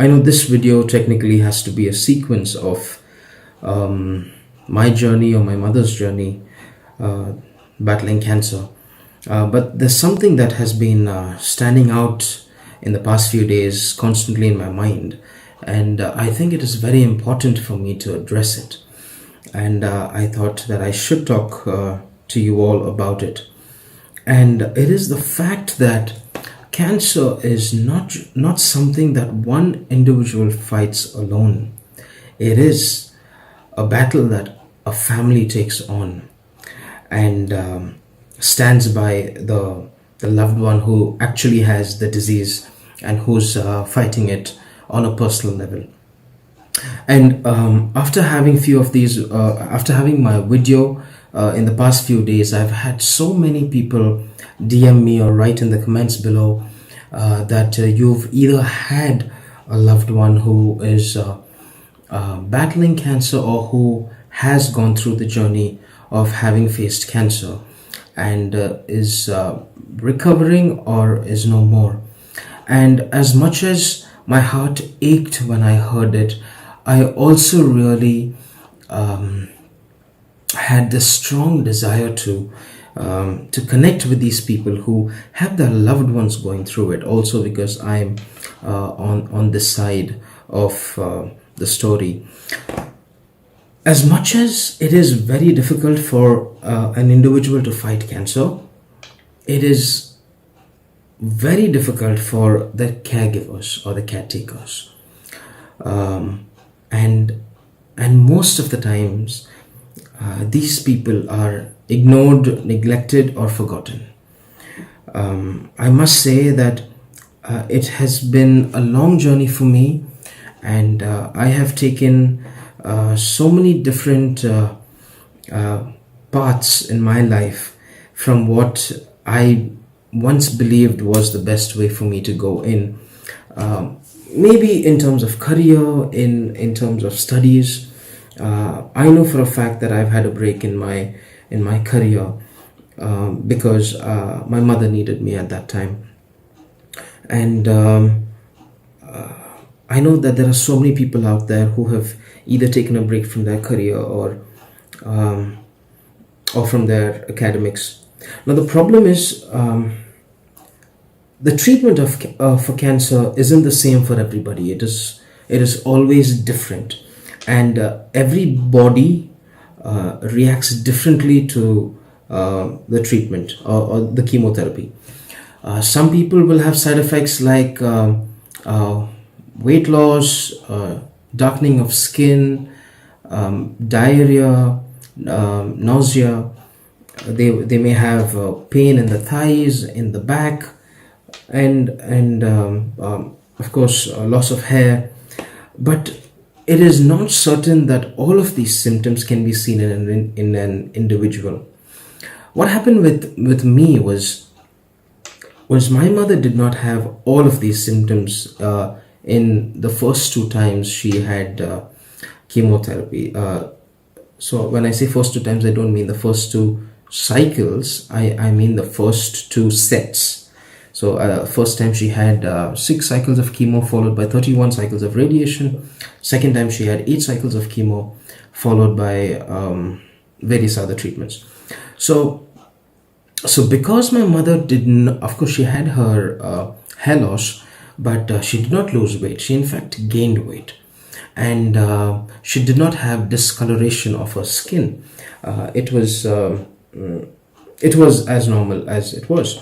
I know this video technically has to be a sequence of my journey or my mother's journey battling cancer. But there's something that has been standing out in the past few days constantly in my mind. And I think it is very important for me to address it. And I thought that I should talk to you all about it. And it is the fact that cancer is not something that one individual fights alone. It is a battle that a family takes on and stands by the loved one who actually has the disease and who's fighting it on a personal level. And after having few of these, after having my video in the past few days, I've had so many people DM me or write in the comments below that you've either had a loved one who is battling cancer or who has gone through the journey of having faced cancer and is recovering or is no more. And as much as my heart ached when I heard it, I also really had this strong desire to connect with these people who have their loved ones going through it. Also, because I'm on this side of the story. As much as it is very difficult for an individual to fight cancer, it is very difficult for the caregivers or the caretakers. And most of the times, these people are ignored, neglected, or forgotten. I must say that it has been a long journey for me, and I have taken so many different paths in my life from what I once believed was the best way for me to go in. Maybe in terms of career, in terms of studies. I know for a fact that I've had a break in my career because my mother needed me at that time. And I know that there are so many people out there who have either taken a break from their career or from their academics. Now the problem is the treatment for cancer isn't the same for everybody. It is always different, and every body reacts differently to the treatment or the chemotherapy. Some people will have side effects like weight loss, darkening of skin, diarrhea, nausea. They may have pain in the thighs, in the back, and of course loss of hair. But it is not certain that all of these symptoms can be seen in an individual. What happened with me was my mother did not have all of these symptoms in the first two times she had chemotherapy. So when I say first two times, I don't mean the first two cycles. I mean the first two sets. So first time she had 6 cycles of chemo followed by 31 cycles of radiation. Second time she had 8 cycles of chemo followed by various other treatments. So because my mother didn't, of course she had her hair loss, but she did not lose weight. She in fact gained weight. And she did not have discoloration of her skin. It was as normal as it was.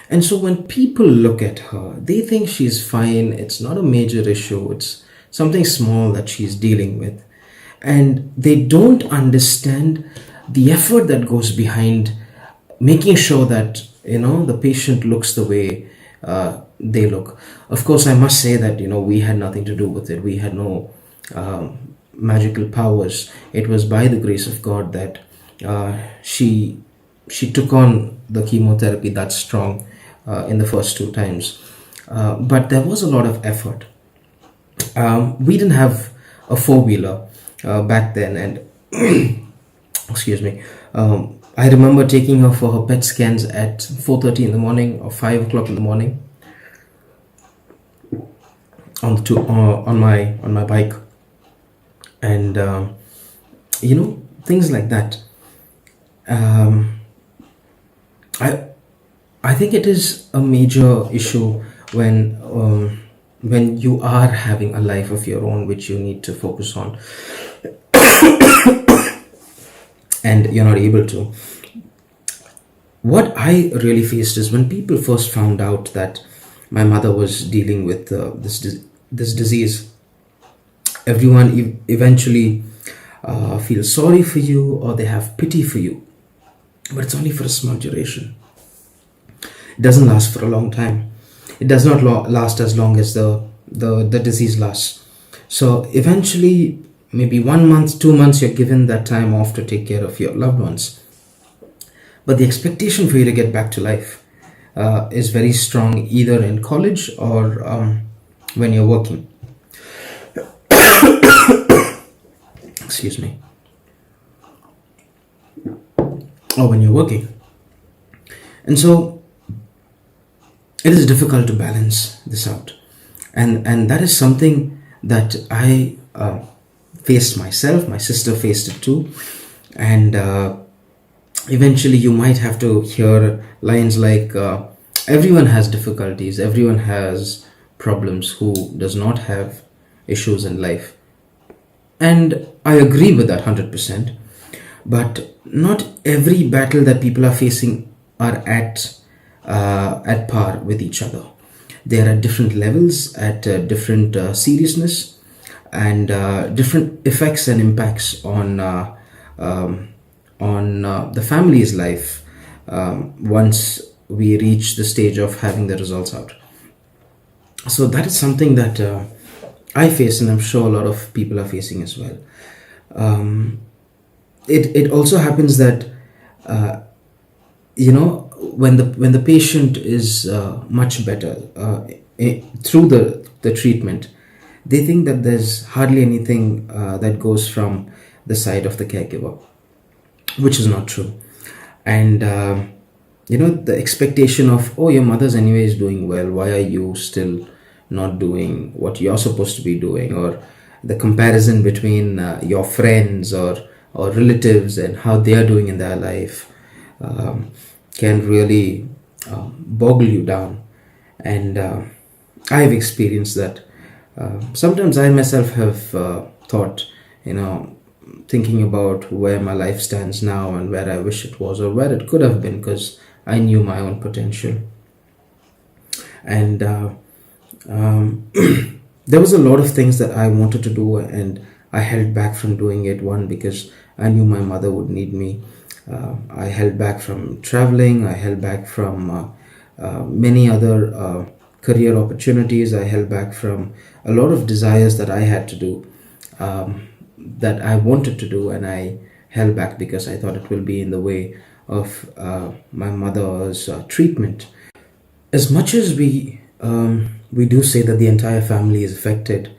And so when people look at her, they think she's fine. It's not a major issue. It's something small that she's dealing with. And they don't understand the effort that goes behind making sure that, the patient looks the way they look. Of course, I must say that, we had nothing to do with it. We had no magical powers. It was by the grace of God that she took on the chemotherapy that strong in the first 2 times. But there was a lot of effort. We didn't have a 4-wheeler back then, and excuse me. I remember taking her for her PET scans at 4:30 in the morning or 5 o'clock in the morning. on my bike, and things like that. Um, I I think it is a major issue when you are having a life of your own which you need to focus on, and you're not able to. What I really faced is when people first found out that my mother was dealing with this disease. Everyone eventually feels sorry for you, or they have pity for you, but it's only for a small duration. It doesn't last for a long time. It does not last as long as the disease lasts. So eventually, maybe 1 month, 2 months, you're given that time off to take care of your loved ones. But the expectation for you to get back to life is very strong, either in college or when you're working. Excuse me. Or when you're working. And so it is difficult to balance this out. And that is something that I faced myself. My sister faced it too. And eventually you might have to hear lines like, everyone has difficulties, everyone has problems, who does not have issues in life. And I agree with that 100%. But not every battle that people are facing are at par with each other. They are at different levels, at different seriousness, and different effects and impacts on the family's life once we reach the stage of having the results out. So that is something that I face, and I'm sure a lot of people are facing as well. It also happens that when the patient is much better through the treatment, they think that there's hardly anything that goes from the side of the caregiver, which is not true. And the expectation of, oh, your mother's anyways doing well, why are you still not doing what you're supposed to be doing? Or the comparison between your friends or relatives and how they are doing in their life can really boggle you down. And I've experienced that. Sometimes I myself have thought, thinking about where my life stands now and where I wish it was, or where it could have been, because I knew my own potential. And there was a lot of things that I wanted to do, and I held back from doing it. One, because I knew my mother would need me. I held back from traveling. I held back from many other career opportunities. I held back from a lot of desires that I had to do, that I wanted to do, and I held back because I thought it will be in the way of my mother's treatment. As much as we do say that the entire family is affected,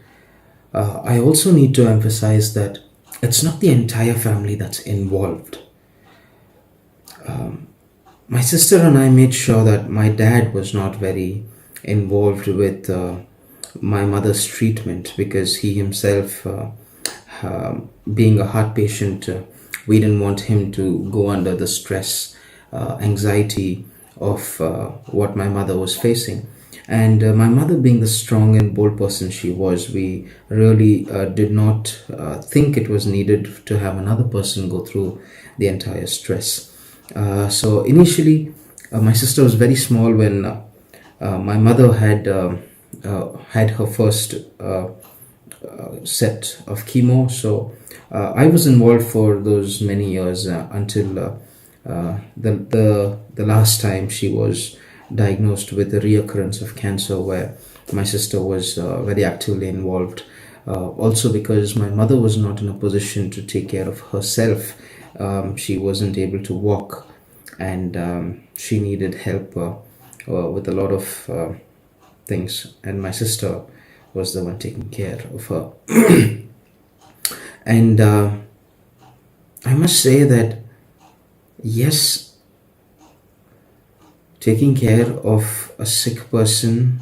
I also need to emphasize that it's not the entire family that's involved. My sister and I made sure that my dad was not very involved with my mother's treatment, because he himself, being a heart patient, we didn't want him to go under the stress, anxiety of what my mother was facing. And my mother, being the strong and bold person she was, we really did not think it was needed to have another person go through the entire stress. So initially, my sister was very small when my mother had her first set of chemo. So I was involved for those many years until the last time she was diagnosed with a reoccurrence of cancer, where my sister was very actively involved. Also, because my mother was not in a position to take care of herself. She wasn't able to walk, and she needed help with a lot of things, and my sister was the one taking care of her. And I must say that, yes, taking care of a sick person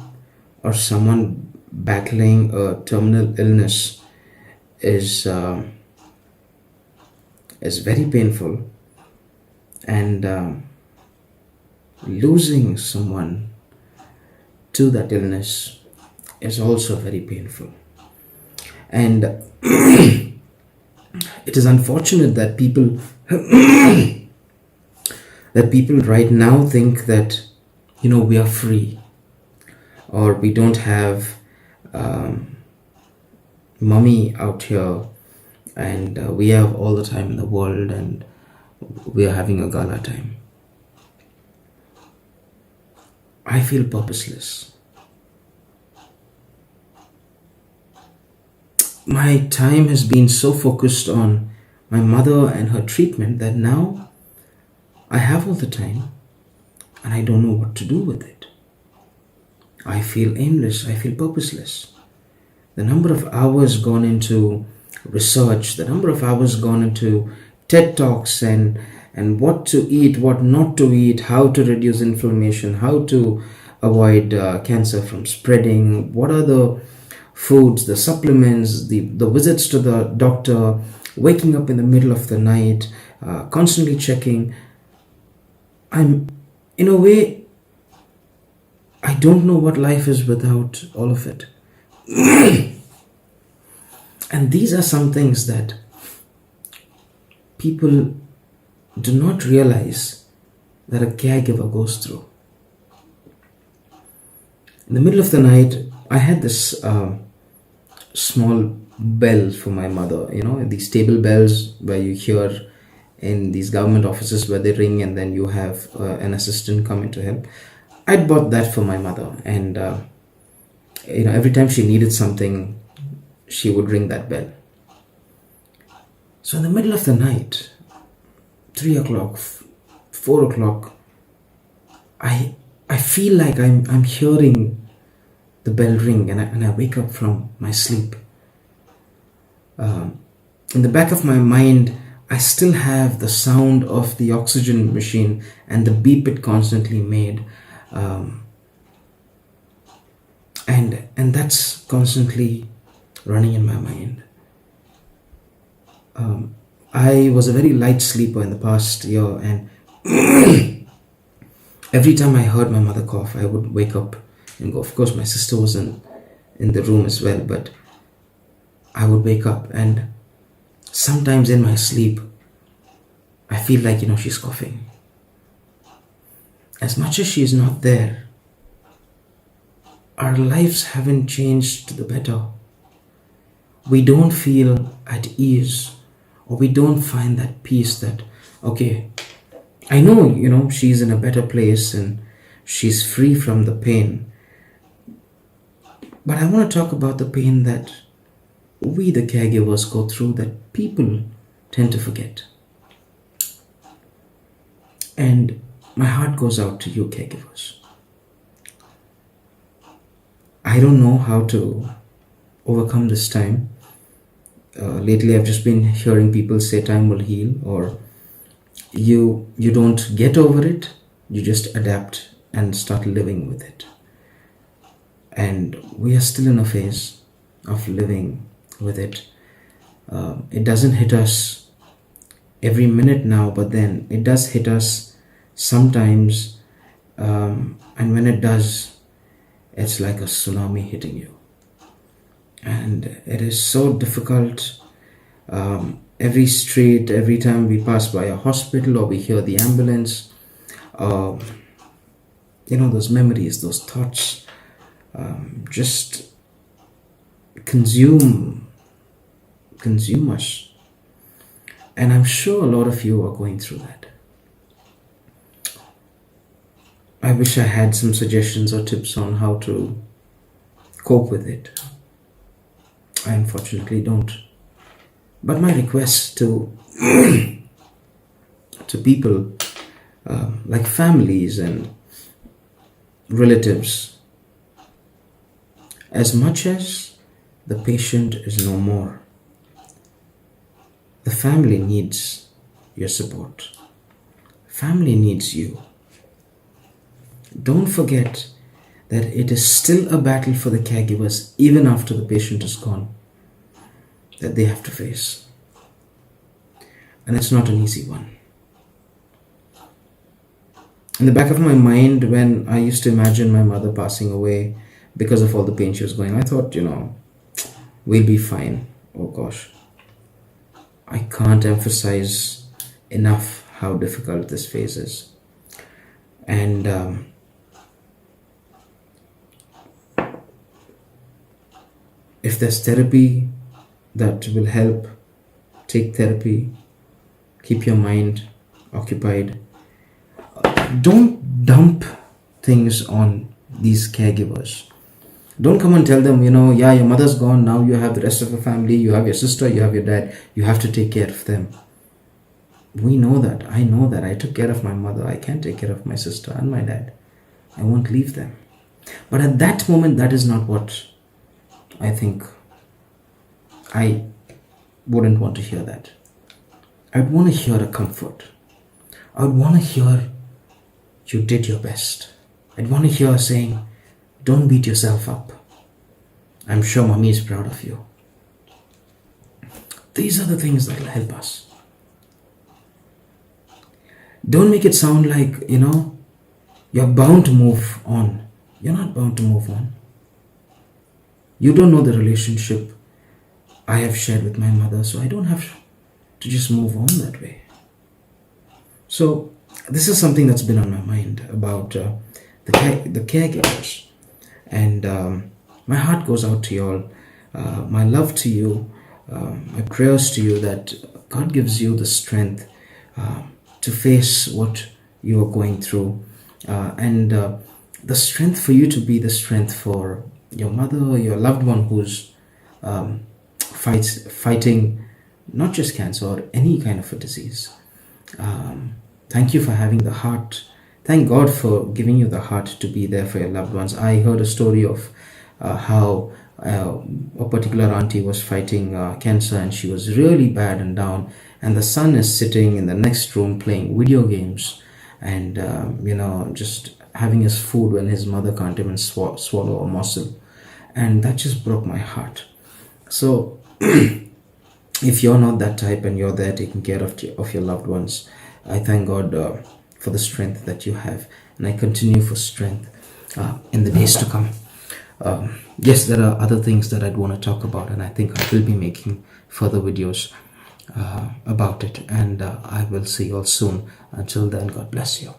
or someone battling a terminal illness is is very painful, and losing someone to that illness is also very painful. And it is unfortunate that people right now think that, we are free, or we don't have mommy out here, and we have all the time in the world, and we are having a gala time. I feel purposeless. My time has been so focused on my mother and her treatment that now I have all the time and I don't know what to do with it. I feel aimless, I feel purposeless. The number of hours gone into research, the number of hours gone into TED Talks and what to eat, what not to eat, how to reduce inflammation, how to avoid cancer from spreading, what are the foods, the supplements, the visits to the doctor, waking up in the middle of the night, constantly checking. In a way, I don't know what life is without all of it. And these are some things that people do not realize that a caregiver goes through. In the middle of the night, I had this small bell for my mother, these table bells where you hear in these government offices where they ring and then you have an assistant come in to help. I'd bought that for my mother, and every time she needed something, she would ring that bell. So in the middle of the night, 3 o'clock, 4 o'clock, I feel like I'm hearing the bell ring, and I wake up from my sleep. In the back of my mind, I still have the sound of the oxygen machine and the beep it constantly made. And that's constantly running in my mind. I was a very light sleeper in the past year, and every time I heard my mother cough, I would wake up and go. Of course, my sister was in the room as well, but I would wake up, and sometimes in my sleep, I feel like, she's coughing. As much as she's not there, our lives haven't changed to the better. We don't feel at ease, or we don't find that peace that, okay, I know, she's in a better place and she's free from the pain. But I want to talk about the pain that we, the caregivers, go through that people tend to forget. And my heart goes out to you, caregivers. I don't know how to overcome this time. Lately, I've just been hearing people say time will heal, or you don't get over it, you just adapt and start living with it. And we are still in a phase of living with it. It doesn't hit us every minute now, but then it does hit us sometimes, and when it does, it's like a tsunami hitting you, and it is so difficult. Every street, every time we pass by a hospital or we hear the ambulance, those memories, those thoughts, just consume us. And I'm sure a lot of you are going through that. I wish I had some suggestions or tips on how to cope with it. I unfortunately don't. But my request to people, like families and relatives, as much as the patient is no more, the family needs your support. Family needs you. Don't forget that it is still a battle for the caregivers even after the patient is gone, that they have to face. And it's not an easy one. In the back of my mind, when I used to imagine my mother passing away because of all the pain she was going, I thought, we'll be fine. Oh gosh. I can't emphasize enough how difficult this phase is. And if there's therapy that will help, take therapy, keep your mind occupied. Don't dump things on these caregivers. Don't come and tell them, yeah, your mother's gone, now you have the rest of the family, you have your sister, you have your dad, you have to take care of them. We know that. I know that. I took care of my mother. I can take care of my sister and my dad. I won't leave them. But at that moment, that is not what I think. I wouldn't want to hear that. I'd want to hear a comfort. I would want to hear you did your best. I'd want to hear saying, don't beat yourself up. I'm sure mommy is proud of you. These are the things that will help us. Don't make it sound like, you're bound to move on. You're not bound to move on. You don't know the relationship I have shared with my mother, so I don't have to just move on that way. So this is something that's been on my mind about the caregivers. And my heart goes out to you all. My love to you, my prayers to you that God gives you the strength to face what you are going through, and the strength for you to be the strength for your mother or your loved one who's fighting not just cancer or any kind of a disease. Thank you for having the heart. Thank God for giving you the heart to be there for your loved ones. I heard a story of how a particular auntie was fighting cancer, and she was really bad and down, and the son is sitting in the next room playing video games and just having his food when his mother can't even swallow a morsel. And that just broke my heart. So if you're not that type and you're there taking care of your loved ones, I thank God for the strength that you have, and I continue for strength in the days to come. Yes, there are other things that I'd want to talk about, and I think I will be making further videos about it, and I will see you all soon. Until then, God bless you.